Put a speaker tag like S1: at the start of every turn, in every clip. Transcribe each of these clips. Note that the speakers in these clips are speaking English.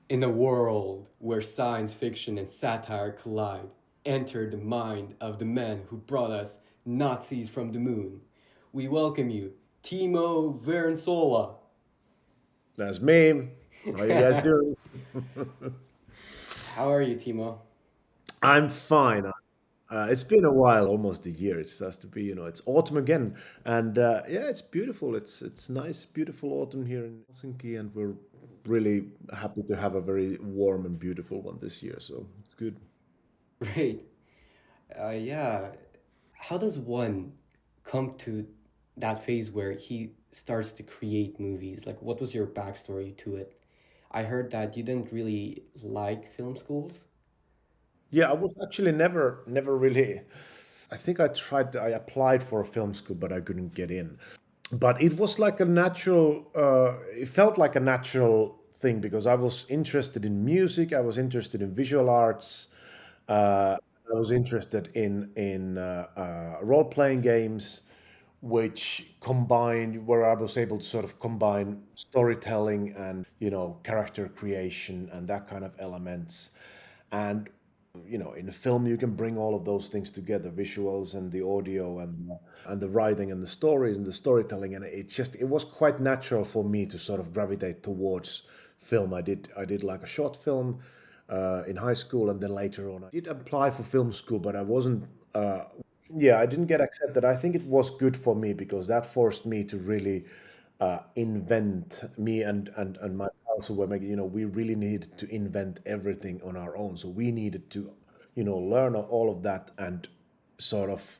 S1: In a world where science fiction and satire collide, enter the mind of the man who brought us Nazis from the moon. We welcome you, Timo Vuorensola.
S2: That's me. How you guys doing?
S1: How are you, Timo?
S2: I'm fine. It's been a while, almost a year. It has to be, it's autumn again, and yeah, it's beautiful. It's nice, beautiful autumn here in Helsinki, and we're really happy to have a very warm and beautiful one this year. So it's good.
S1: Great. Yeah. How does one come to that phase where he starts to create movies? Like, what was your backstory to it? I heard that you didn't really like film schools.
S2: Yeah, I was actually never really. I think I applied for a film school, but I couldn't get in. But it was like a natural, it felt like a natural thing because I was interested in music, I was interested in visual arts, I was interested in role playing games, which combined where I was able to sort of combine storytelling and character creation and that kind of elements. And in a film you can bring all of those things together, visuals and the audio and the writing and the stories and the storytelling, and it was quite natural for me to sort of gravitate towards film. I did like a short film in high school, and then later on I did apply for film school, but I wasn't yeah, I didn't get accepted. I think it was good for me because that forced me to really invent. Me and my pals who were making, we really needed to invent everything on our own. So we needed to, learn all of that, and sort of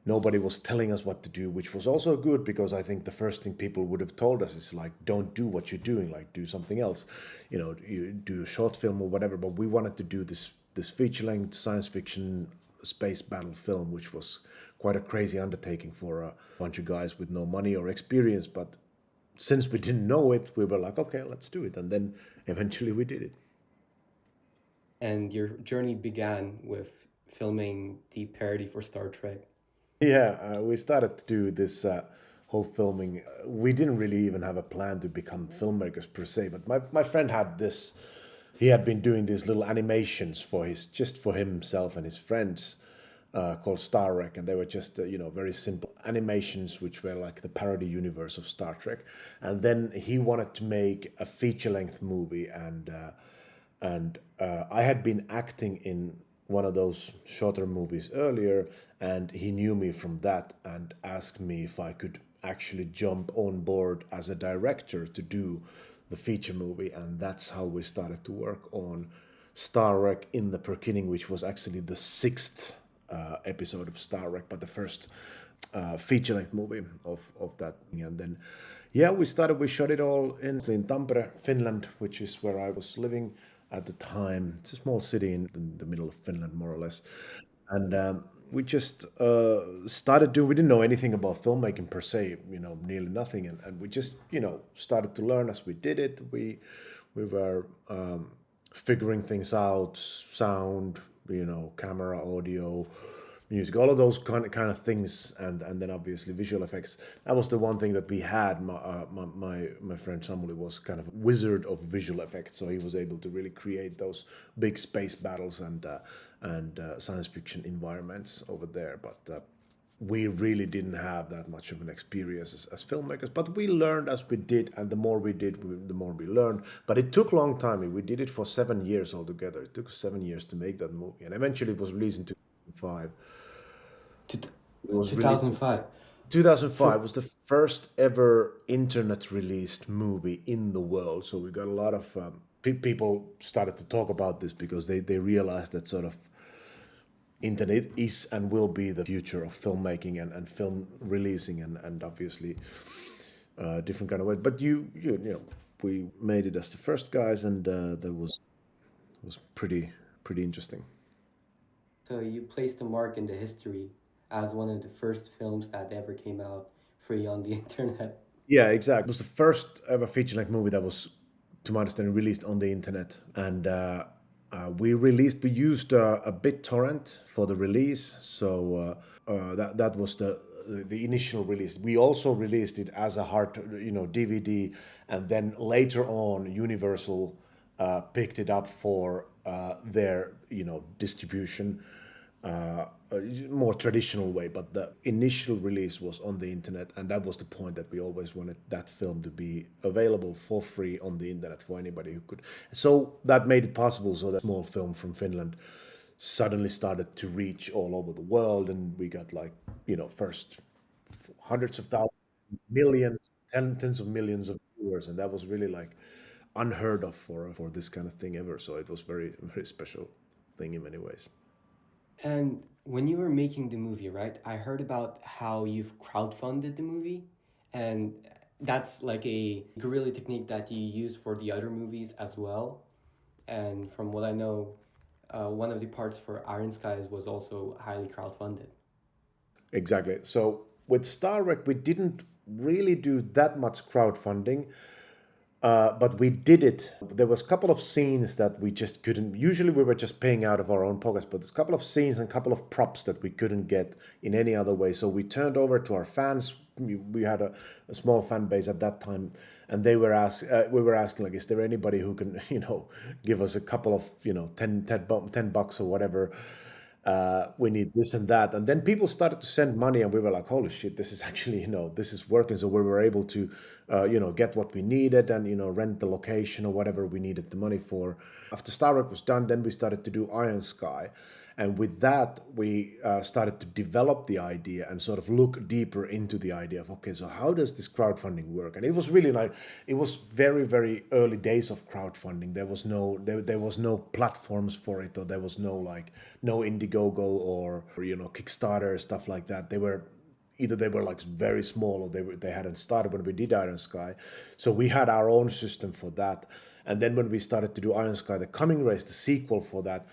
S2: nobody was telling us what to do, which was also good because I think the first thing people would have told us is like, don't do what you're doing, like do something else, you do a short film or whatever. But we wanted to do this feature length science fiction space battle film, which was quite a crazy undertaking for a bunch of guys with no money or experience. But since we didn't know it, we were like, okay, let's do it, and then eventually we did it.
S1: And your journey began with filming the parody for Star Trek.
S2: Yeah, we started to do this whole filming. We didn't really even have a plan to become filmmakers per se, but my friend had this. He had been doing these little animations for just for himself and his friends, called Star Trek, and they were just very simple animations, which were like the parody universe of Star Trek. And then he wanted to make a feature length movie, and I had been acting in one of those shorter movies earlier, and he knew me from that and asked me if I could actually jump on board as a director to do the feature movie, and that's how we started to work on Star Trek in the Perkinning, which was actually the sixth episode of Star Trek, but the first feature-length movie of that. And then, yeah, we shot it all in Tampere, Finland, which is where I was living at the time. It's a small city in the middle of Finland, more or less. And we just started doing. We didn't know anything about filmmaking per se, nearly nothing, and we just started to learn as we did it. We were figuring things out, sound, camera, audio, music, all of those kind of things, and then obviously visual effects. That was the one thing that we had. My friend Samuli was kind of a wizard of visual effects, so he was able to really create those big space battles and science fiction environments over there. But we really didn't have that much of an experience as filmmakers, but we learned as we did, and the more we did, the more we learned. But it took a long time. We did it for 7 years altogether. It took 7 years to make that movie, and eventually it was released in 2005.
S1: To
S2: It was released in
S1: 2005.
S2: 2005.
S1: For
S2: Was the first ever internet released movie in the world. So we got a lot of people started to talk about this because they realized that sort of internet is and will be the future of filmmaking and film releasing, and obviously different kind of way. But we made it as the first guys, and that was pretty interesting.
S1: so you placed a mark in the history as one of the first films that ever came out free on the internet.
S2: Yeah, exactly. It was the first ever feature length movie that was, to my understanding, released on the internet. And we used a BitTorrent for the release. So that was the initial release. We also released it as a hard, DVD, and then later on, Universal picked it up for their distribution, more traditional way. But the initial release was on the internet, and that was the point that we always wanted that film to be available for free on the internet for anybody who could. So that made it possible, so that small film from Finland suddenly started to reach all over the world, and we got like first hundreds of thousands, millions, tens of millions of viewers, and that was really like unheard of for this kind of thing ever. So it was very very special thing in many ways.
S1: And when you were making the movie, right? I heard about how you've crowdfunded the movie, and that's like a guerrilla technique that you use for the other movies as well. And from what I know, one of the parts for Iron Skies was also highly crowdfunded.
S2: Exactly. So with Star Trek, we didn't really do that much crowdfunding. But we did it. There was a couple of scenes that we just couldn't. Usually, we were just paying out of our own pockets, but there's a couple of scenes and a couple of props that we couldn't get in any other way. So we turned over to our fans. We had a small fan base at that time, and they were we were asking like, is there anybody who can give us a couple of 10 bucks or whatever, we need this and that. And then people started to send money, and we were like, holy shit, this is actually, this is working. So we were able to, get what we needed, and, rent the location or whatever we needed the money for. After Star Trek was done, then we started to do Iron Sky. And with that, we started to develop the idea and sort of look deeper into the idea of, okay, so how does this crowdfunding work? And it was really like, it was very, very early days of crowdfunding. There was no platforms for it, or there was no Indiegogo or Kickstarter, stuff like that. They were like very small, or they hadn't started when we did Iron Sky. So we had our own system for that. And then when we started to do Iron Sky, the Coming Race, the sequel for that,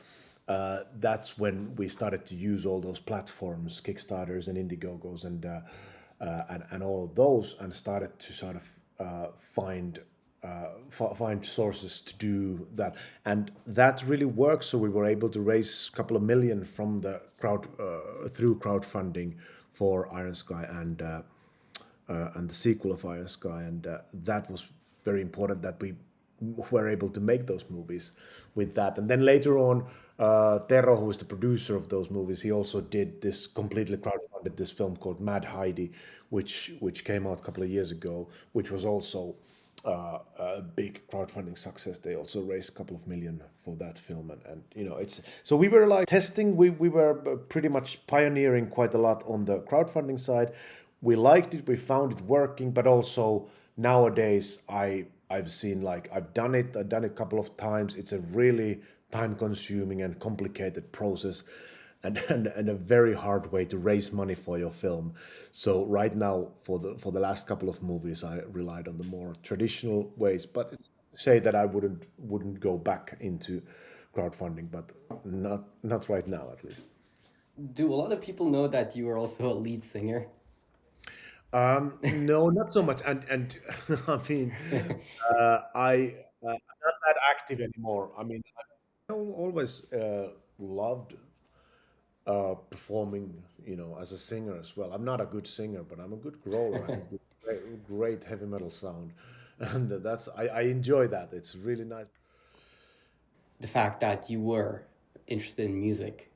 S2: that's when we started to use all those platforms, Kickstarters and Indiegogos, and all of those, and started to sort of find sources to do that, and that really works. So we were able to raise a couple of million from the crowd through crowdfunding for Iron Sky and the sequel of Iron Sky, and that was very important that we were able to make those movies with that. And then later on, Tero, who was the producer of those movies, he also did this completely crowdfunded this film called Mad Heidi, which came out a couple of years ago, which was also a big crowdfunding success. They also raised a couple of million for that film, and it's so we were like testing. We were pretty much pioneering quite a lot on the crowdfunding side. We liked it. We found it working, but also nowadays I've seen like I've done it a couple of times. It's a really time consuming and complicated process, and a very hard way to raise money for your film. So right now, for the last couple of movies, I relied on the more traditional ways. But it's not to say that I wouldn't go back into crowdfunding, but not right now at least.
S1: Do a lot of people know that you are also a lead singer?
S2: No, not so much. And I mean, I'm not that active anymore. I mean, I always loved performing, as a singer as well. I'm not a good singer, but I'm a good grower. I have a great heavy metal sound, and I enjoy that. It's really nice.
S1: The fact that you were interested in music,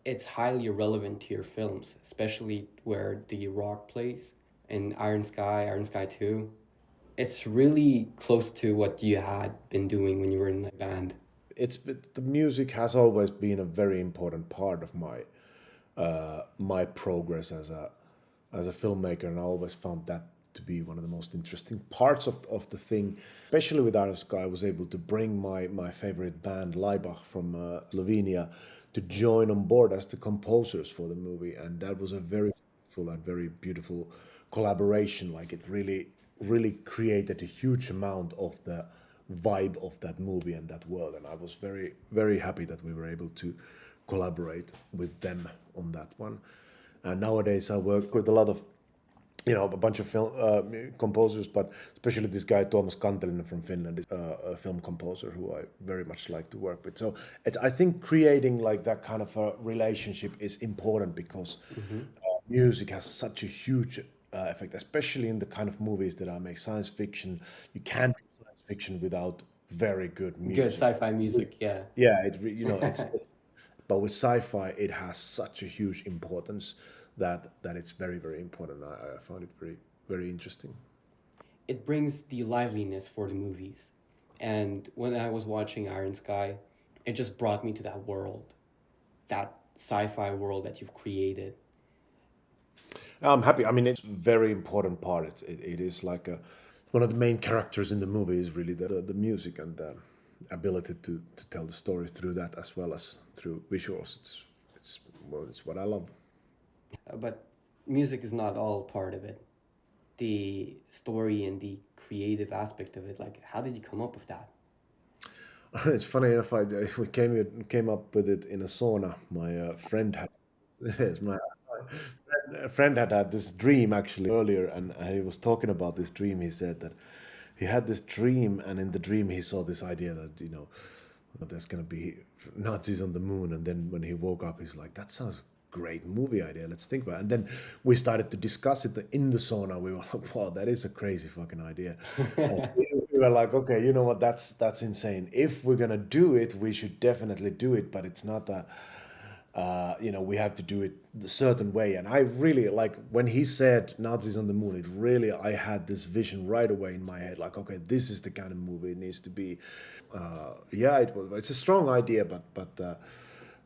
S1: it's highly relevant to your films, especially where the rock plays in Iron Sky 2. It's really close to what you had been doing when you were in the band.
S2: The music has always been a very important part of my progress as a filmmaker, and I always found that to be one of the most interesting parts of the thing. Especially with Iron Sky, I was able to bring my favorite band, Laibach from Slovenia, to join on board as the composers for the movie, and that was a very full and very beautiful collaboration. Like it really created a huge amount of the vibe of that movie and that world, and I was very very happy that we were able to collaborate with them on that one. And nowadays I work with a lot of a bunch of film composers, but especially this guy Tuomas Kantelinen from Finland is a film composer who I very much like to work with. So I think creating like that kind of a relationship is important, because
S1: Mm-hmm.
S2: music has such a huge effect, especially in the kind of movies that I make, science fiction. You can't do science fiction without very good
S1: Good
S2: music.
S1: sci-fi music, yeah.
S2: Yeah, it's but with sci-fi it has such a huge importance that it's very very important. I found it very very interesting.
S1: It brings the liveliness for the movies. And when I was watching Iron Sky, it just brought me to that world, that sci-fi world that you've created.
S2: I'm happy. I mean, it's a very important part. It is like one of the main characters in the movie is really the music and the ability to tell the story through that as well as through visuals. It's well, it's what I love.
S1: But music is not all part of it. The story and the creative aspect of it, like how did you come up with that?
S2: It's funny enough. We came up with it in a sauna. My friend had yes, my friend had this dream actually earlier, and he was talking about this dream. He said that he had this dream, and in the dream he saw this idea that there's gonna be Nazis on the moon, and then when he woke up, he's like, "That sounds great movie idea. Let's think about it." And then we started to discuss it in the sauna. We were like, "Wow, that is a crazy fucking idea." And we were like, "Okay, you know what? That's insane. If we're gonna do it, we should definitely do it, but it's not a." We have to do it a certain way. And I really like when he said Nazis on the moon, it really, I had this vision right away in my head, like, okay, this is the kind of movie it needs to be. Yeah, it's a strong idea, but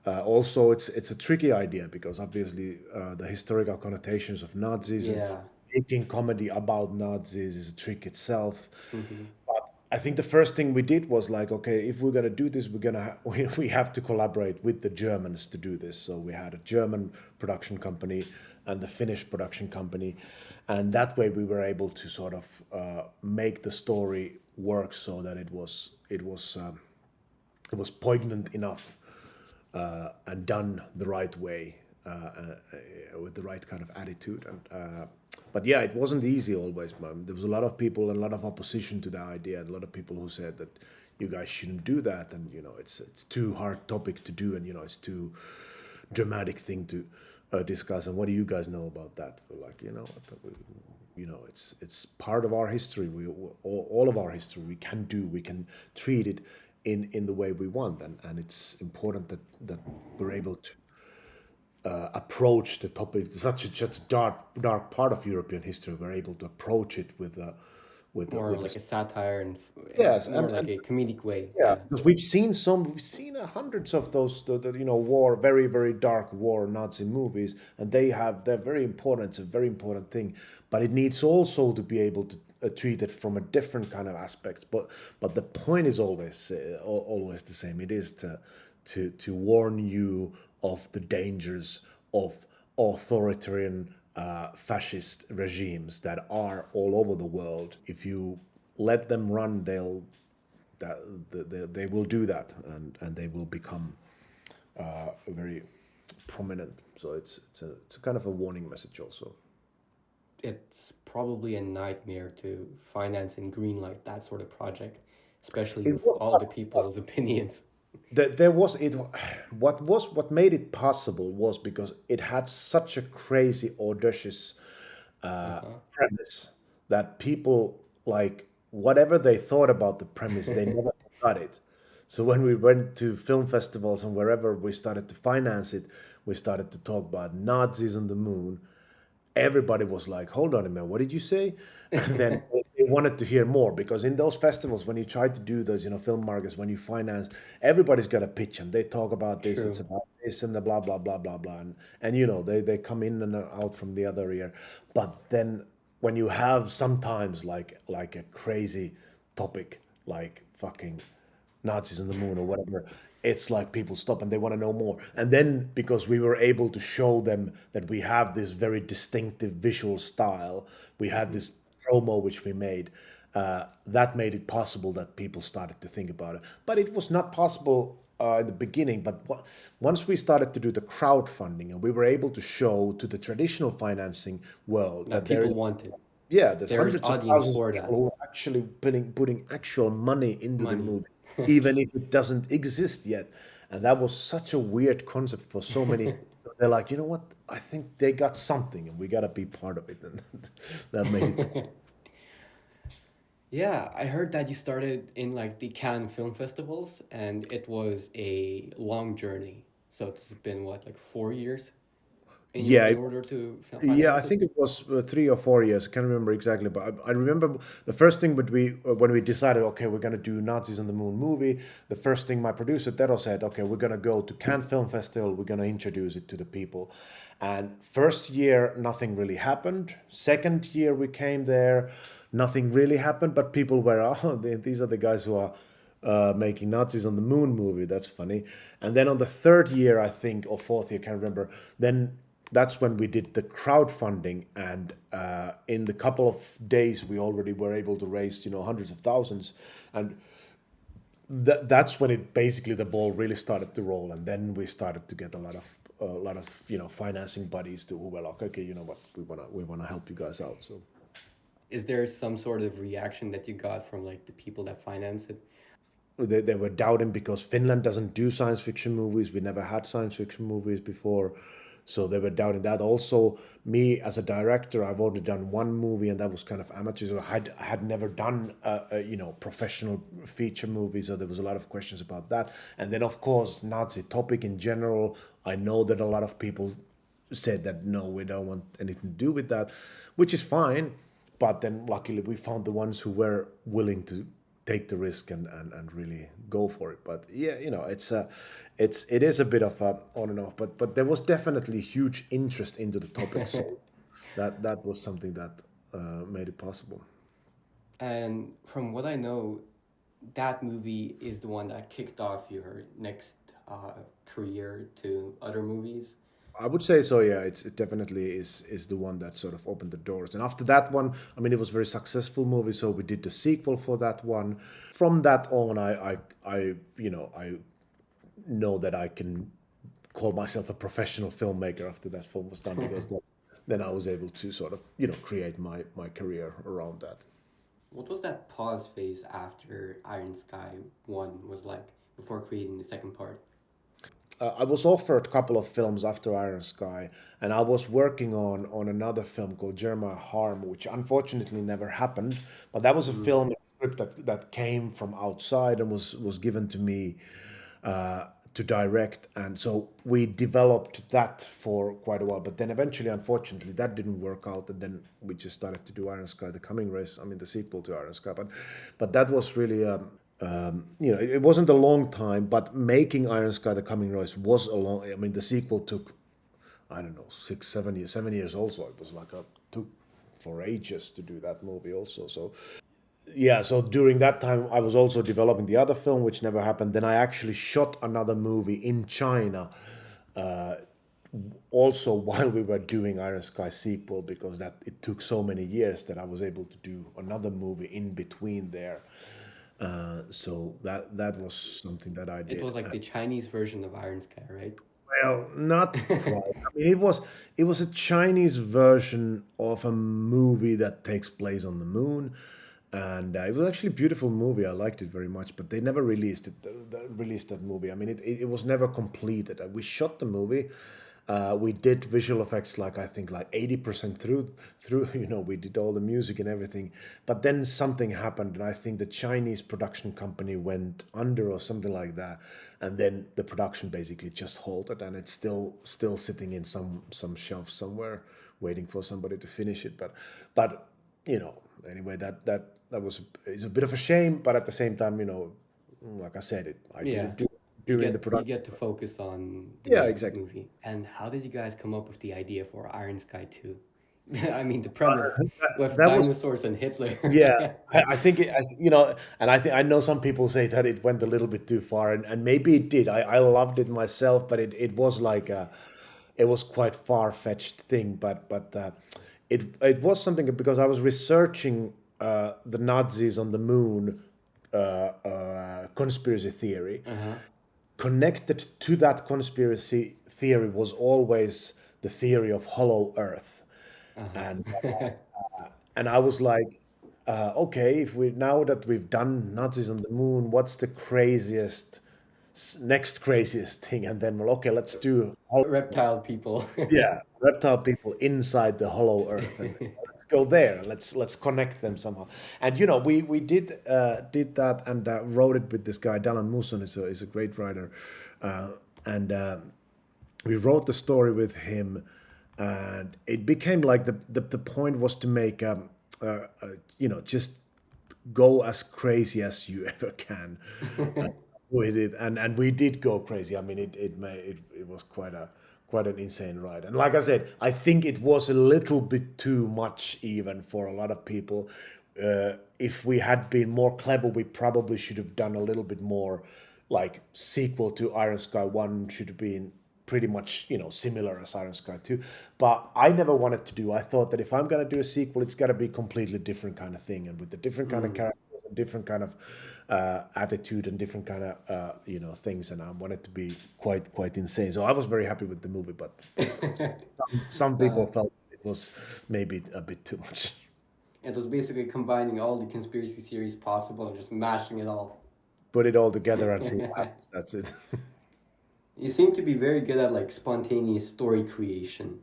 S2: also it's a tricky idea because obviously the historical connotations of Nazis and
S1: Yeah.
S2: making comedy about Nazis is a trick itself.
S1: Hmm.
S2: But I think the first thing we did was like, okay, if we're gonna do this, we have to collaborate with the Germans to do this. So we had a German production company and the Finnish production company, and that way we were able to sort of make the story work so that it was poignant enough and done the right way with the right kind of attitude. But yeah, it wasn't easy always, man. There was a lot of people and a lot of opposition to the idea, and a lot of people who said that you guys shouldn't do that, and it's too hard topic to do, and it's too dramatic thing to discuss. And what do you guys know about that? We're like, it's part of our history. All of our history we can treat it in the way we want, and it's important that we're able to approach the topic, such a dark part of European history. We're able to approach it
S1: More
S2: with
S1: like a satire and
S2: yes,
S1: more
S2: and
S1: like a comedic way.
S2: yeah,
S1: Yeah.
S2: because we've seen hundreds of those war, very very dark war Nazi movies, and they're very important. It's a very important thing, but it needs also to be able to treat it from a different kind of aspects. But the point is always the same. It is to warn you of the dangers of authoritarian fascist regimes that are all over the world. If you let them run, that they will do that, and they will become very prominent. So it's a kind of a warning message also.
S1: It's probably a nightmare to finance and greenlight that sort of project, especially
S2: It
S1: with
S2: was
S1: all the people's opinions.
S2: there was it what made it possible was because it had such a crazy audacious
S1: Uh-huh.
S2: premise that people, like, whatever they thought about the premise, they never got it. So when we went to film festivals and wherever we started to finance it, we started to talk about Nazis on the moon. Everybody was like, "Hold on a minute, what did you say?" And then they wanted to hear more because in those festivals, when you try to do those, film markets, when you finance, everybody's got a pitch and they talk about this. It's
S1: True.
S2: about this and the blah blah blah blah blah, and they come in and out from the other ear. But then when you have sometimes like a crazy topic like fucking Nazis on the moon or whatever, it's like people stop and they want to know more. And then because we were able to show them that we have this very distinctive visual style, we had
S1: Hmm.
S2: this promo which we made. That made it possible that people started to think about it. But it was not possible in the beginning. But once we started to do the crowdfunding and we were able to show to the traditional financing world
S1: That
S2: that there
S1: people
S2: is,
S1: wanted.
S2: yeah, there's
S1: There's
S2: hundreds of
S1: audience
S2: thousands of
S1: for
S2: people
S1: that.
S2: who are actually putting actual money into the
S1: Money.
S2: movie, even if it doesn't exist yet. And that was such a weird concept for so many. They're like, you know what? I think they got something, and we gotta be part of it, and that made it.
S1: Yeah, I heard that you started in like the Cannes film festivals, and it was a long journey. So it's been what, like 4 years
S2: Yeah,
S1: in order to
S2: yeah, I
S1: finance it.
S2: think it was 3 or 4 years. I can't remember exactly, but I remember the first thing would we when we decided, okay, we're gonna do Nazis on the Moon movie. The first thing my producer Tero said, okay, we're gonna go to Cannes Film Festival. We're gonna introduce it to the people. And first year, nothing really happened. Second year, we came there, nothing really happened. But people were, oh, these are the guys who are making Nazis on the Moon movie. That's funny. And then on the third year, I think, or fourth year, can't remember. Then that's when we did the crowdfunding, and in the couple of days, we already were able to raise, hundreds of thousands, and that's when it basically the ball really started to roll, and then we started to get a lot of financing buddies who were like, okay, you know what, we wanna help you guys out. So
S1: Is there some sort of reaction that you got from like the people that finance it?
S2: they were doubting because Finland doesn't do science fiction movies. We never had science fiction movies before. So they were doubting that. Also, me as a director, I've only done one movie, and that was kind of amateur. So I had never done professional feature movies, so there was a lot of questions about that. And then, of course, Nazi topic in general. I know that a lot of people said that no, we don't want anything to do with that, which is fine. But then luckily we found the ones who were willing to take the risk and really go for it. But yeah, it is a bit of a on and off. But there was definitely huge interest into the topic, so that was something that made it possible.
S1: And from what I know, that movie is the one that kicked off your next career to other movies.
S2: I would say so. Yeah, it definitely is the one that sort of opened the doors. And after that one, I mean, it was a very successful movie. So we did the sequel for that one. From that on, I know that I can call myself a professional filmmaker after that film was done, because then I was able to sort of create my career around that.
S1: What was that pause phase after Iron Sky 1 was like before creating the second part?
S2: I was offered a couple of films after Iron Sky, and I was working on another film called Jeremiah Harm, which unfortunately never happened. But that was a
S1: Mm.
S2: film script that came from outside and was given to me to direct, and so we developed that for quite a while. But then eventually, unfortunately, that didn't work out, and then we just started to do Iron Sky: The Coming Race. I mean, the sequel to Iron Sky. But that was really it wasn't a long time, but making Iron Sky: The Coming Race was a long. I mean, the sequel took, I don't know, 6, 7 years, 7 years. Also, it was like took for ages to do that movie. Also, so yeah. So during that time, I was also developing the other film, which never happened. Then I actually shot another movie in China, also while we were doing Iron Sky sequel, because that it took so many years that I was able to do another movie in between there. So that was something that I
S1: It
S2: did.
S1: was like the Chinese version of Iron Sky, right?
S2: Well, not quite. I mean, it was a Chinese version of a movie that takes place on the moon, and it was actually a beautiful movie. I liked it very much, but they never released it. Released that movie. I mean, it was never completed. We shot the movie. We did visual effects, like I think like 80% through. We did all the music and everything, but then something happened, and I think the Chinese production company went under or something like that, and then the production basically just halted, and it's still sitting in some shelf somewhere, waiting for somebody to finish it. But anyway, that was it's a bit of a shame, but at the same time, like I said, I did
S1: Yeah.
S2: it
S1: You
S2: during the
S1: get
S2: production.
S1: to focus on the
S2: Yeah,
S1: main
S2: exactly.
S1: movie. And how did you guys come up with the idea for Iron Sky 2? I mean, the premise with
S2: That was
S1: dinosaurs and Hitler.
S2: Yeah, I think and I know some people say that it went a little bit too far, and maybe it did. I loved it myself, but it was like it was quite far fetched thing. But it was something, because I was researching the Nazis on the moon conspiracy theory.
S1: Uh-huh.
S2: Connected to that conspiracy theory was always the theory of hollow Earth, and
S1: Uh-huh.
S2: and I was like, okay, if we now that we've done Nazis on the moon, what's the craziest next craziest thing? And then, well, okay, let's do
S1: Reptile people.
S2: yeah, reptile people inside the hollow Earth, and let's go there. Let's connect them somehow. And we did that and wrote it with this guy Dalan Muson is a great writer, uh, and we wrote the story with him, and it became like the point was to make just go as crazy as you ever can with it, and we did go crazy. I mean, it was quite an insane ride, and like I said, I think it was a little bit too much even for a lot of people. If we had been more clever, we probably should have done a little bit more, like sequel to Iron Sky 1 should have been pretty much similar as Iron Sky 2, but I never wanted to do. I thought that if I'm going to do a sequel, it's got to be completely different kind of thing, and with a different kind of character, different kind of attitude, and different kind of things, and I wanted to be quite insane. So I was very happy with the movie, but some people
S1: Nice.
S2: felt it was maybe a bit too much.
S1: It was basically combining all the conspiracy theories possible and just mashing it all.
S2: Put it all together and see what happens. That's it.
S1: You seem to be very good at like spontaneous story creation.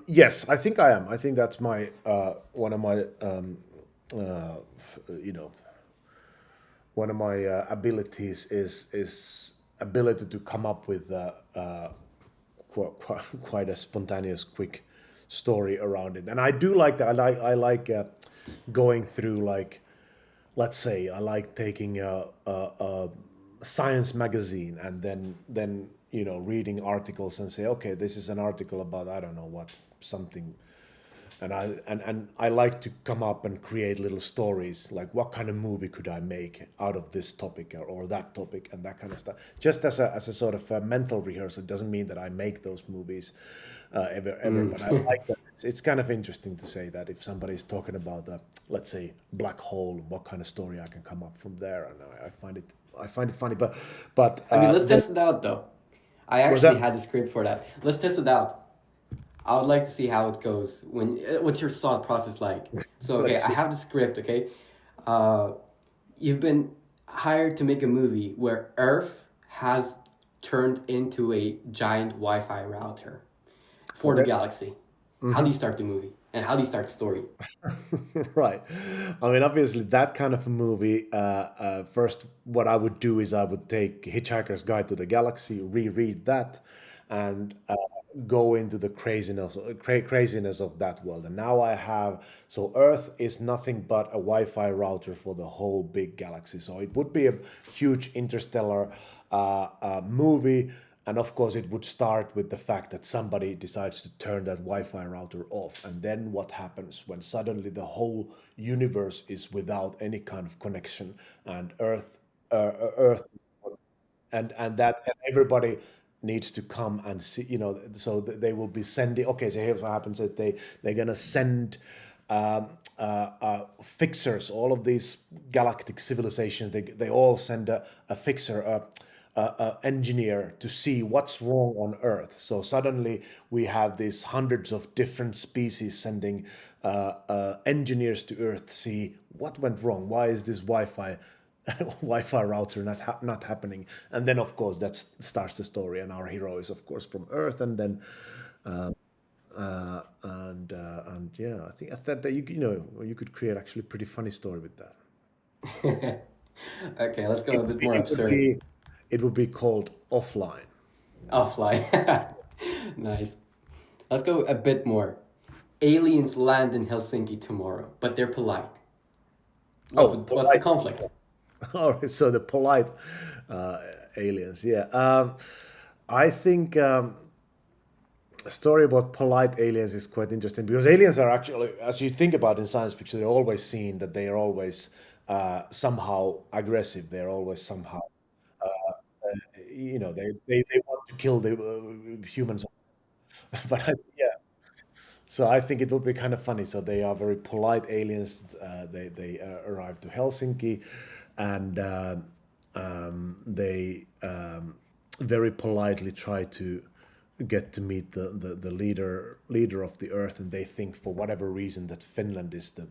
S2: Yes, I think I am. I think that's my one of my uh, you know one of my abilities is ability to come up with quite a spontaneous, quick story around it. And I do like that. I like going through, like, let's say I like taking a science magazine and then reading articles and say, okay, this is an article about I don't know what something, and I like to come up and create little stories, like what kind of movie could I make out of this topic or that topic and that kind of stuff, just as a sort of a mental rehearsal. It doesn't mean that I make those movies ever, but I like that. It's kind of interesting to say that if somebody's talking about let's say black hole, what kind of story I can come up from there, and I find it funny, but
S1: I mean, let's
S2: there
S1: test it out though. I
S2: was
S1: actually
S2: that.
S1: had the script for that. Let's test it out. I would like to see how it goes. What's your thought process like? So okay,
S2: Let's
S1: I
S2: see.
S1: have the script. Okay, uh, you've been hired to make a movie where Earth has turned into a giant Wi-Fi router for the
S2: Okay.
S1: galaxy. How do you start the movie, and how do you start the story?
S2: Right. I mean, obviously, that kind of a movie. First, what I would do is I would take Hitchhiker's Guide to the Galaxy, reread that, and go into the craziness of that world. And now I have, so Earth is nothing but a Wi-Fi router for the whole big galaxy. So it would be a huge interstellar movie. And of course, it would start with the fact that somebody decides to turn that Wi-Fi router off. And then what happens when suddenly the whole universe is without any kind of connection, and Earth, and everybody needs to come and see. So they will be sending. Okay, so here's what happens: that they're gonna send fixers. All of these galactic civilizations, they all send a fixer, a engineer to see what's wrong on Earth. So suddenly we have these hundreds of different species sending engineers to Earth to see what went wrong. Why is this Wi-Fi router not happening? And then of course that starts the story. And our hero is of course from Earth, and then and yeah, I think that you could create actually a pretty funny story with that.
S1: Okay, let's go
S2: It
S1: a
S2: would
S1: bit
S2: be,
S1: more
S2: it would
S1: absurd.
S2: be, it would be called Offline.
S1: Offline. Nice. Let's go a bit more. Aliens land in Helsinki tomorrow, but they're polite.
S2: Oh,
S1: What's the
S2: polite.
S1: conflict?
S2: All right, so the polite uh, aliens, yeah. I think a story about polite aliens is quite interesting, because aliens are actually, as you think about in science fiction, they're always seen that they are always somehow aggressive. They're always somehow, they want to kill the humans. But yeah, so I think it would be kind of funny. So they are very polite aliens. They arrive to Helsinki, and they very politely try to get to meet the leader of the Earth, and they think for whatever reason that Finland is the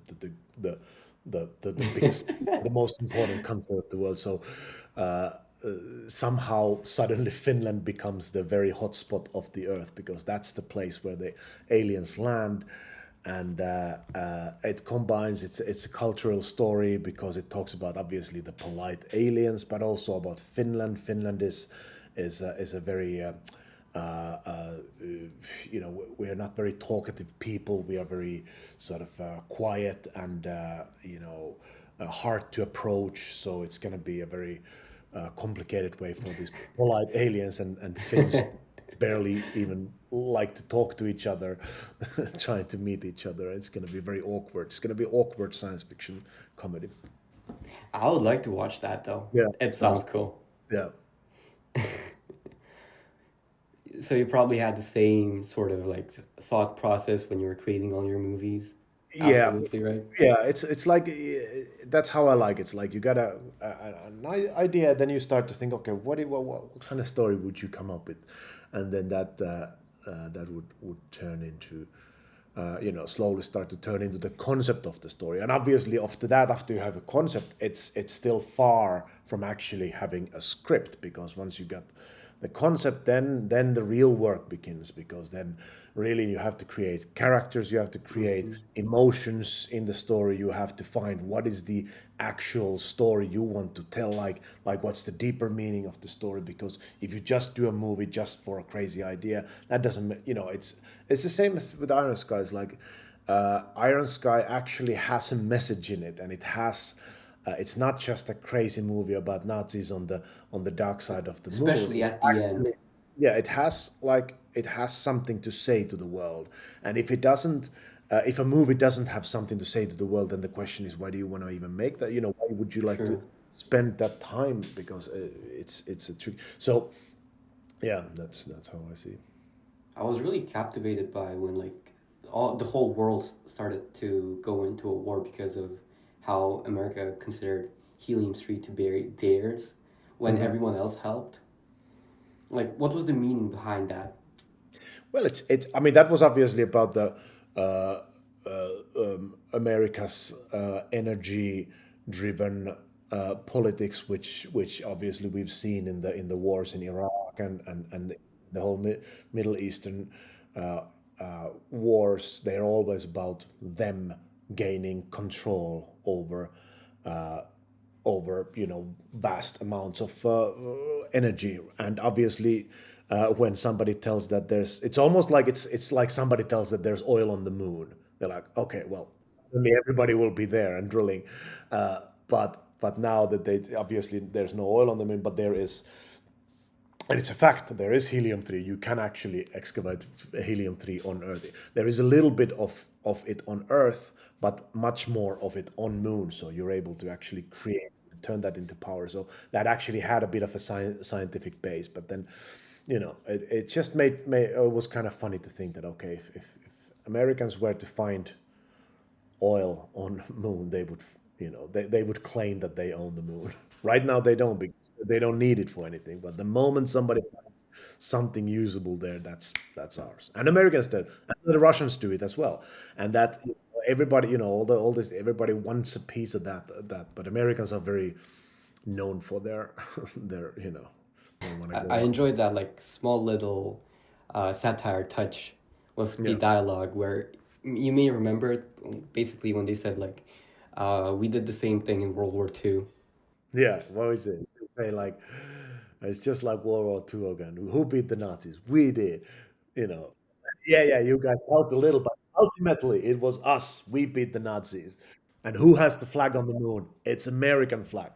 S2: biggest, the most important country of the world. So uh, somehow suddenly Finland becomes the very hot spot of the Earth, because that's the place where the aliens land. and it combines. It's a cultural story because it talks about obviously the polite aliens, but also about Finland. Finland is a very uh, uh, we are not very talkative people. We are very sort of quiet and hard to approach. So it's going to be a very complicated way for these polite aliens and Finns barely even like to talk to each other, trying to meet each other. It's going to be very awkward. It's going to be awkward science fiction comedy.
S1: I would like to watch that though.
S2: Yeah,
S1: It
S2: that's
S1: sounds cool.
S2: yeah.
S1: So you probably had the same sort of like thought process when you were creating all your movies.
S2: Yeah,
S1: Absolutely right.
S2: yeah. It's like that's how I like it. It's like you got an idea, then you start to think, okay, what kind of story would you come up with, and then that would turn into, slowly start to turn into the concept of the story. And obviously, after that, after you have a concept, it's still far from actually having a script because once you got the concept, then the real work begins because then really you have to create characters, you have to create
S1: Hmm.
S2: emotions in the story, you have to find what is the actual story you want to tell, like what's the deeper meaning of the story, because if you just do a movie just for a crazy idea, that doesn't it's the same as with Iron Sky. It's like Iron Sky actually has a message in it, and it's not just a crazy movie about Nazis on the dark side of the moon.
S1: Especially at the end.
S2: Yeah, it has something to say to the world, and if a movie doesn't have something to say to the world, then the question is, why do you want to even make that? Why would you like to
S1: True.
S2: spend that time? Because it's a trick. So yeah, that's how I see it.
S1: I was really captivated by when like all the whole world started to go into a war because of how America considered helium-3 to be theirs when
S2: Mhm.
S1: everyone else helped. Like, what was the meaning behind that?
S2: Well, it's. I mean, that was obviously about the America's energy-driven politics, which obviously we've seen in the wars in Iraq and the whole Middle Eastern wars. They're always about them gaining control uh, over vast amounts of energy. And obviously when somebody tells that it's almost like it's like somebody tells that there's oil on the moon, they're like, okay, well, suddenly everybody will be there and drilling. But now that they obviously there's no oil on the moon, but there is, and it's a fact, there is helium-3. You can actually excavate helium-3 on Earth. There is a little bit of it on Earth, but much more of it on Moon. So you're able to actually create, turn that into power. So that actually had a bit of a scientific base. But then, it just it was kind of funny to think that, okay, if Americans were to find oil on Moon, they would, they would claim that they own the Moon. Right now, they don't because they don't need it for anything. But the moment somebody finds something usable there, that's ours. And Americans do, and the Russians do it as well. And that everybody, all this, everybody wants a piece of that. But Americans are very known for their their, they want to
S1: I
S2: go out.
S1: enjoyed that like small little satire touch with the
S2: Yeah,
S1: dialogue where you may remember it basically when they said like we did the same thing in World War II.
S2: yeah. What is it? They say like it's just like World War II again. Who beat the Nazis? We did. You know. Yeah, yeah. You guys helped a little, but ultimately it was us. We beat the Nazis. And who has the flag on the moon? It's American flag.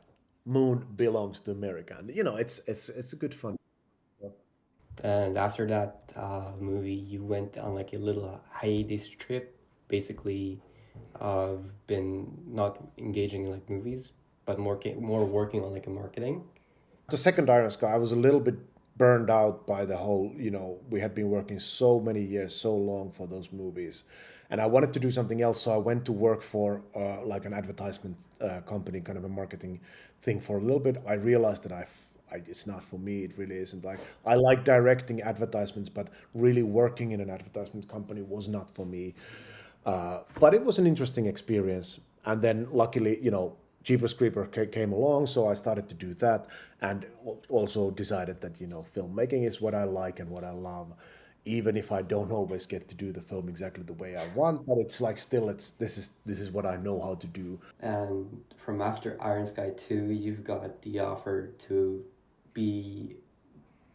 S2: Moon belongs to America. And, it's a good fun.
S1: And after that movie, you went on like a little hiatus trip. Basically, been not engaging in like movies, but more working on like a marketing.
S2: The second Iron Sky, I was a little bit burned out by the whole, we had been working so many years, so long for those movies. And I wanted to do something else. So I went to work for like an advertisement company, kind of a marketing thing for a little bit. I realized that it's not for me. It really isn't. Like I like directing advertisements, but really working in an advertisement company was not for me. But it was an interesting experience. And then luckily, Jeepers Creeper came along, so I started to do that, and also decided that filmmaking is what I like and what I love. even if I don't always get to do the film exactly the way I want, but it's like still it's this is what I know how to do.
S1: And from after Iron Sky 2, you've got the offer to be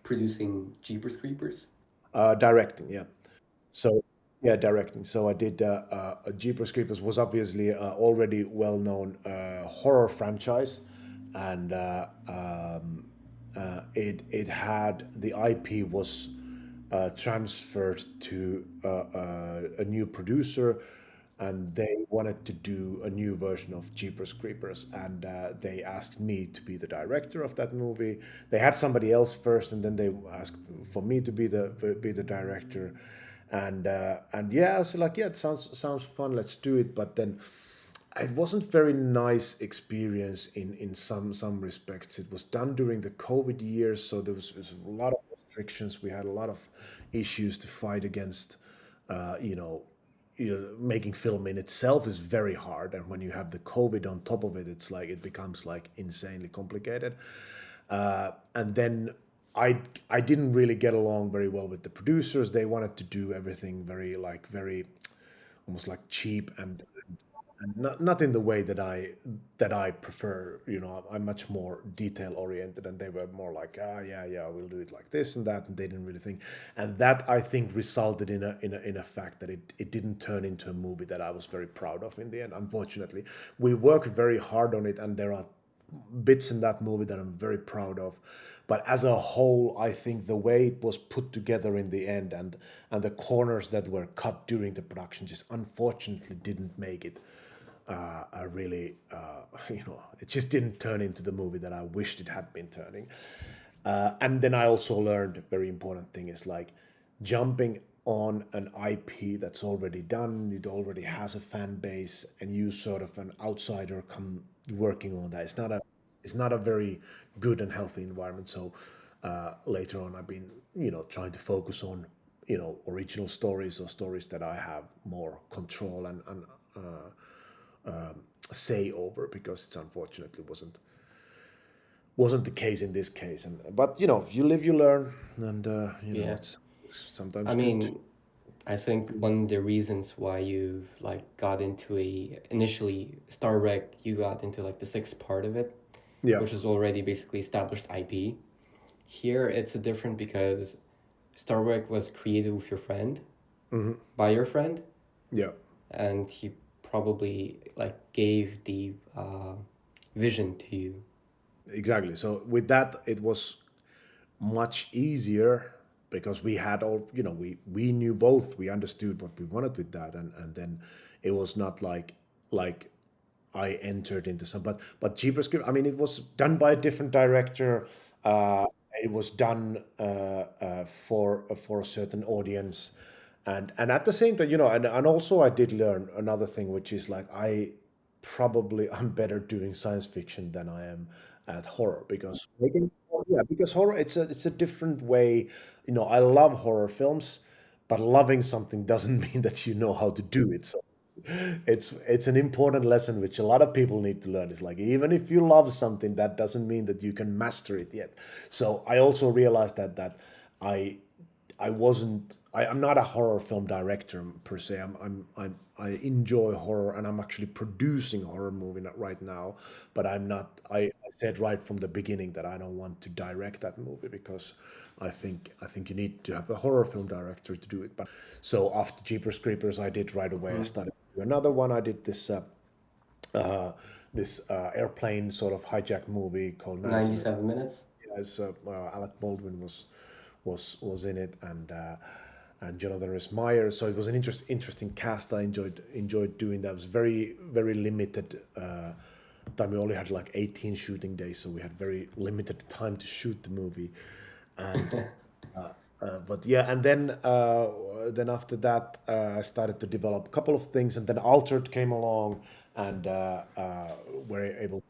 S1: producing Jeepers Creepers.
S2: Directing, yeah. So yeah, directing. So I did Jeepers Creepers was obviously already well-known horror franchise, and it had the IP was transferred to a new producer, and they wanted to do a new version of Jeepers Creepers, and they asked me to be the director of that movie. They had somebody else first, and then they asked for me to be the director, and yeah, I was like, yeah, it sounds fun, let's do it. But then it wasn't very nice experience in some respects. It was done during the COVID years, so there was a lot of restrictions. We had a lot of issues to fight against. Uh, you know, Making film in itself is very hard, and when you have the COVID on top of it, it's like it becomes like insanely complicated. And then I I didn't really get along very well with the producers. They wanted to do everything very almost like cheap and not in the way that I prefer. I'm much more detail oriented, and they were more like, yeah, we'll do it like this and that, and they didn't really think. And that, I think, resulted in a fact that it didn't turn into a movie that I was very proud of in the end. Unfortunately, we worked very hard on it, and there are bits in that movie that I'm very proud of. But as a whole, I think the way it was put together in the end, and the corners that were cut during the production just unfortunately didn't make it a really, it just didn't turn into the movie that I wished it had been turning. And then I also learned a very important thing is like jumping on an IP that's already done, it already has a fan base, and you sort of an outsider come working on that. It's not a very good and healthy environment. So later on, I've been trying to focus on original stories or stories that I have more control and say over, because it's unfortunately wasn't the case in this case. And but you live, you learn, and
S1: Yeah.
S2: it's
S1: I
S2: sometimes good to.
S1: mean, I think one of the reasons why you've like got into a initially Star Trek, you got into like the sixth part of it,
S2: Yeah.
S1: which is already basically established IP. Here it's different because Star Trek was created with your friend, by your friend,
S2: Yeah,
S1: and he probably like gave the vision to you.
S2: exactly. So with that, it was much easier because we had all we knew both, we understood what we wanted with that, and then it was not like I entered into some, but Jeepers Creepers, I mean, it was done by a different director. It was done for a certain audience, and at the same time, and also I did learn another thing, which is like I probably I'm better doing science fiction than I am at horror, because because horror, it's a different way. I love horror films, but loving something doesn't mean that you know how to do it. So it's an important lesson which a lot of people need to learn. It's like, even if you love something, that doesn't mean that you can master it yet. So I also realized that I I'm not a horror film director per se. I enjoy horror, and I'm actually producing a horror movie right now. But I'm not. I said right from the beginning that I don't want to direct that movie, because I think you need to have a horror film director to do it. But so after Jeepers Creepers, I did right away. I
S1: Mm.
S2: started to do another one. I did uh, this airplane sort of hijack movie called 97.
S1: 97 minutes.
S2: As Alec Baldwin was in it, and Jonathan Rhys Meyers. So it was an interesting cast. I enjoyed doing that. It was very very limited time. We only had like 18 shooting days, so we had very limited time to shoot the movie, and. But yeah, and then after that, I started to develop a couple of things, and then Altered came along, and were able.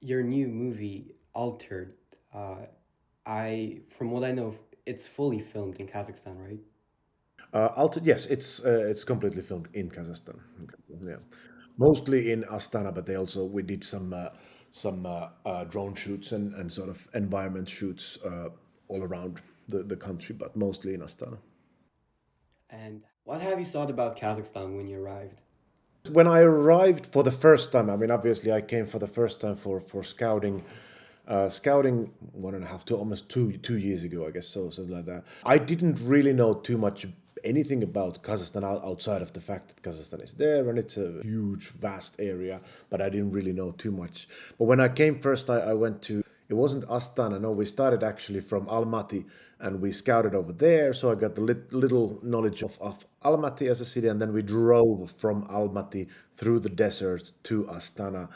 S1: Your new movie, Altered, uh, from what I know, it's fully filmed in Kazakhstan, right?
S2: Altered, yes, it's completely filmed in Kazakhstan. Yeah, mostly in Astana, but we did some drone shoots and sort of environment shoots all around the country, but mostly in Astana.
S1: And what have you thought about Kazakhstan when you arrived?
S2: When I arrived for the first time, I mean, obviously, I came for the first time for scouting, scouting 1.5 to almost two years ago, I guess, so something like that. I didn't really know too much anything about Kazakhstan outside of the fact that Kazakhstan is there and it's a huge, vast area, but I didn't really know too much. But when I came first, I went to, it wasn't Astana, no, we started actually from Almaty and we scouted over there. So I got the little knowledge of Almaty as a city, and then we drove from Almaty through the desert to Astana.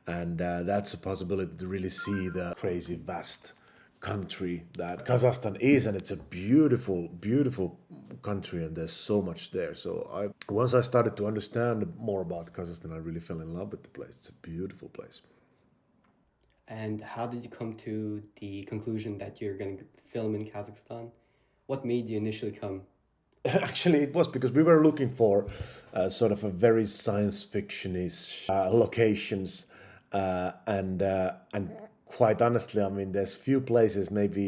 S2: And that's a possibility to really see the crazy vast country that Kazakhstan is, and it's a beautiful, beautiful country, and there's so much there. So once I started to understand more about Kazakhstan, I really fell in love with the place. It's a beautiful place.
S1: And how did you come to the conclusion that you're going to film in Kazakhstan? What made you initially come?
S2: Actually, it was because we were looking for sort of a very science fictionish locations, and quite honestly, I mean, there's few places. Maybe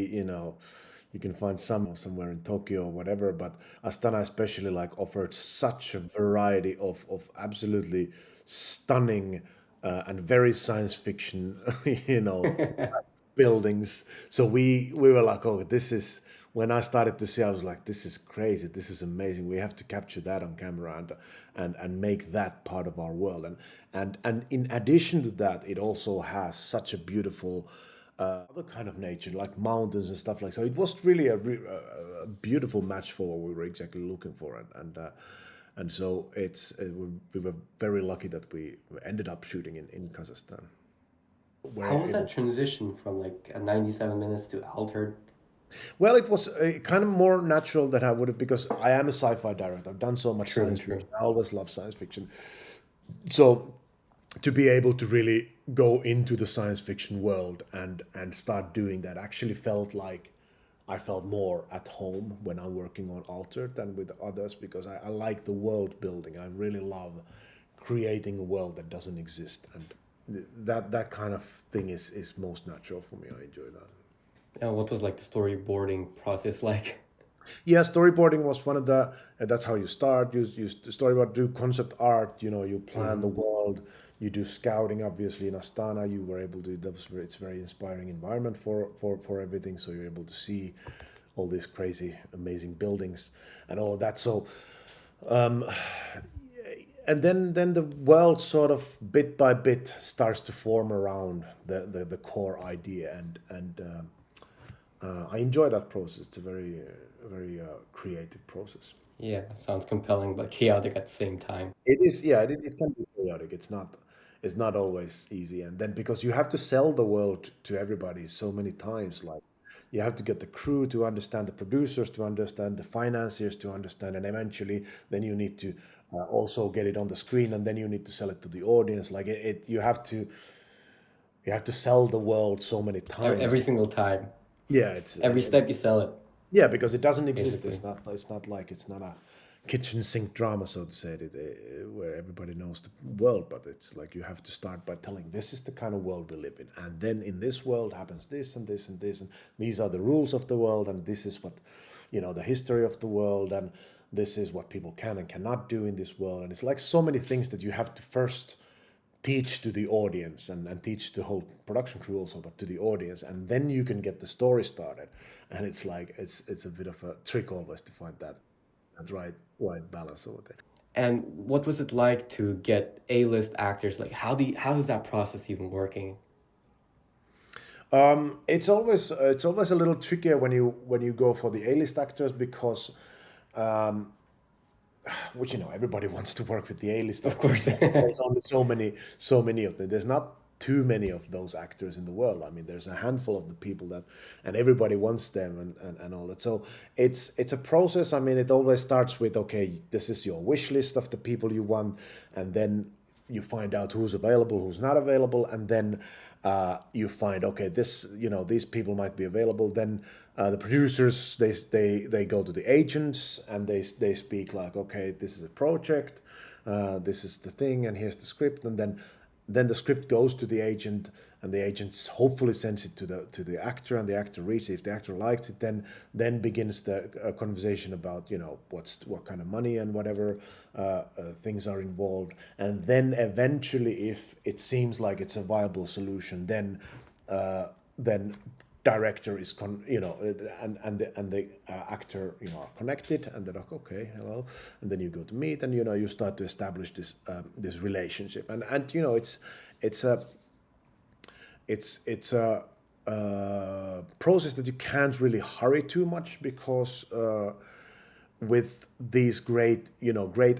S2: you can find somewhere in Tokyo or whatever, but Astana especially like offered such a variety of absolutely stunning and very science fiction, you know, buildings. So we were like, oh, this is when I started to see, I was like, this is crazy, this is amazing. We have to capture that on camera and make that part of our world. And in addition to that, it also has such a beautiful other kind of nature, like mountains and stuff like so. It was really a beautiful match for what we were exactly looking for, and so we were very lucky that we ended up shooting in Kazakhstan, where
S1: How was
S2: it
S1: that transition from like a 97 minutes to altered?
S2: Well, it was kind of more natural than I would have because I am a sci-fi director. I've done so much
S1: True,
S2: science
S1: true.
S2: fiction. I always love science fiction. So to be able to really go into the science fiction world and start doing that actually felt like I felt more at home when I'm working on Altered than with others because I like the world building. I really love creating a world that doesn't exist, and that kind of thing is most natural for me. I enjoy that.
S1: And what was like the storyboarding process like?
S2: Yeah, storyboarding was one of the. That's how you start. You storyboard, do concept art. You plan the
S1: Hmm.
S2: world. You do scouting. Obviously, in Astana, you were able to. It's very inspiring environment for everything. So you're able to see all these crazy, amazing buildings and all of that. So, and then the world sort of bit by bit starts to form around the core idea, and I enjoy that process. It's a very creative process.
S1: Yeah, sounds compelling but chaotic at the same time.
S2: It is, yeah, it can be chaotic. It's not always easy. And then because you have to sell the world to everybody so many times, like you have to get the crew to understand, the producers to understand, the financiers to understand, and eventually then you need to also get it on the screen, and then you need to sell it to the audience. Like you have to sell the world so many times.
S1: Every single time.
S2: Yeah,
S1: Every step you sell it,
S2: yeah, because it doesn't exist.
S1: basically.
S2: It's not a kitchen sink drama, so to say, where everybody knows the world. But it's like you have to start by telling this is the kind of world we live in, and then in this world happens this and this and this, and these are the rules of the world, and this is what, the history of the world, and this is what people can and cannot do in this world. And it's like so many things that you have to first teach to the audience and teach the whole production crew also, but to the audience, and then you can get the story started. And it's like it's a bit of a trick always to find that right balance over there.
S1: And what was it like to get A-list actors? Like, how is that process even working?
S2: It's always a little trickier when you go for the A-list actors because which everybody wants to work with the A-list
S1: Of
S2: actors,
S1: course.
S2: but there's only so many of them. There's not too many of those actors in the world. I mean, there's a handful of the people that, and everybody wants them and all that. So it's a process. I mean, it always starts with, okay, this is your wish list of the people you want, and then you find out who's available, who's not available, and then you find, okay, these people might be available. Then the producers, they go to the agents and they speak like, okay, this is a project, this is the thing, and here's the script, and then then the script goes to the agent, and the agent hopefully sends it to the actor, and the actor reads it. If the actor likes it, then begins the conversation about, what kind of money and whatever things are involved, and then eventually, if it seems like it's a viable solution, then director is and the actor are connected, and they're like, okay, hello, and then you go to meet, and you start to establish this relationship, and it's a it's a process that you can't really hurry too much, because with these great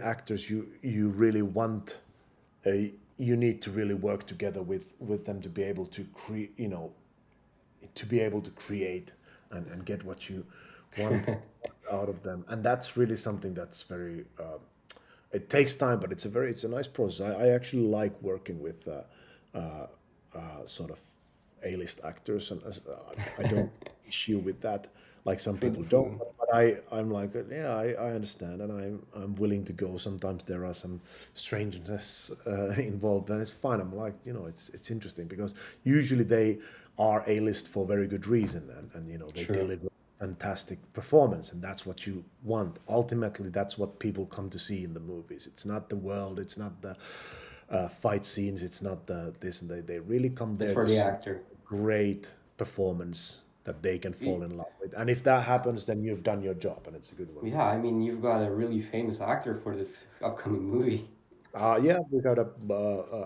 S2: actors, you really want you need to really work together with them to be able to create and get what you want out of them, and that's really something that's very it takes time, but it's a nice process. I actually like working with sort of A-list actors, and I don't issue with that like some people don't.
S1: Mhm.
S2: But I'm like, yeah, I understand, and I'm willing to go. Sometimes there are some strangeness involved, and it's fine. I'm like, it's interesting, because usually they are A-list for very good reason, and they
S1: True.
S2: deliver fantastic performance, and that's what you want. Ultimately, that's what people come to see in the movies. It's not the world, it's not the fight scenes, it's not the this and they really come
S1: It's
S2: there
S1: for
S2: to
S1: the
S2: see
S1: actor.
S2: great performance that they can fall
S1: Y-
S2: in love with, and if that happens, then you've done your job, and it's a good one.
S1: Yeah, I mean, you've got a really famous actor for this upcoming movie.
S2: Yeah, we got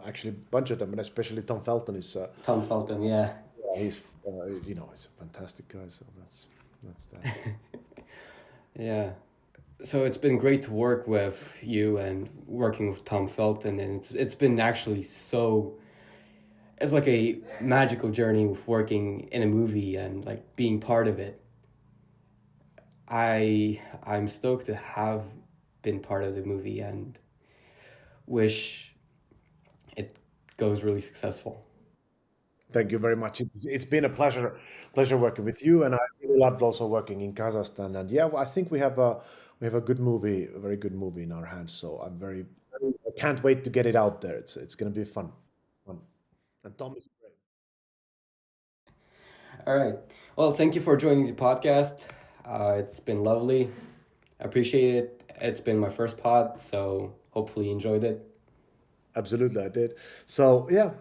S2: actually a bunch of them, and especially Tom Felton is
S1: Tom Felton, yeah.
S2: he's he's a fantastic guy, so that's that.
S1: Yeah. So it's been great to work with you and working with Tom Felton, and it's been actually so it's like a magical journey with working in a movie and like being part of it. I'm stoked to have been part of the movie and wish it goes really successful.
S2: Thank you very much. It's been a pleasure working with you, and I really loved also working in Kazakhstan. And yeah, I think we have a good movie, a very good movie in our hands. So I can't wait to get it out there. It's going to be fun. And Tom is great.
S1: All right. Well, thank you for joining the podcast. It's been lovely. I appreciate it. It's been my first pod, so hopefully you enjoyed it.
S2: Absolutely, I did. So yeah,